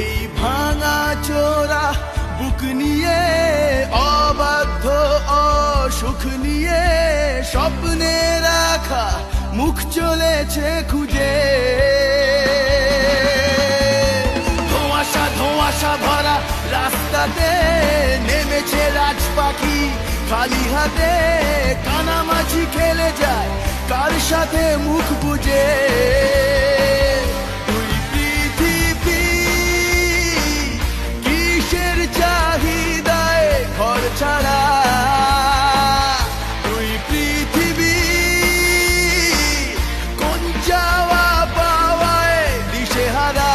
এই ভাঙা চোরা বুক নিয়ে, অবাধ্য অসুখ নিয়ে, স্বপ্নে রাখা মুখ চলেছে খুঁজে। ধোঁয়াশা ধোঁয়াশা ভরা রাস্তাতে নেমেছে রাজ পাখি খালি হাতে, কানামাছি খেলে যায় কার সাথে মুখ বুঝে। তুই পৃথিবী কিসের চাহিদায় ঘর ছাড়া, তুই পৃথিবী কোন চাওয়া পাওয়ায় দিশেহারা।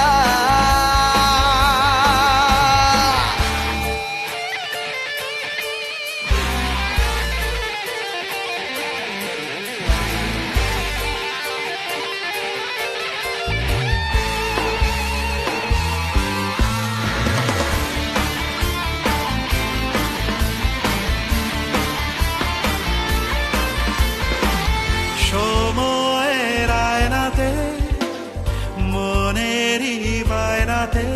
সময়ের আয়নাতে, মনেরই বায়নাতে,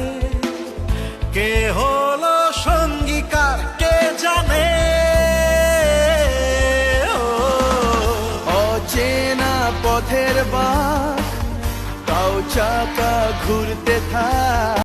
কে হলো সঙ্গীকার কে জানে। অচেনা পথের বাঁক, তাও চাকা ঘুরতে থাক।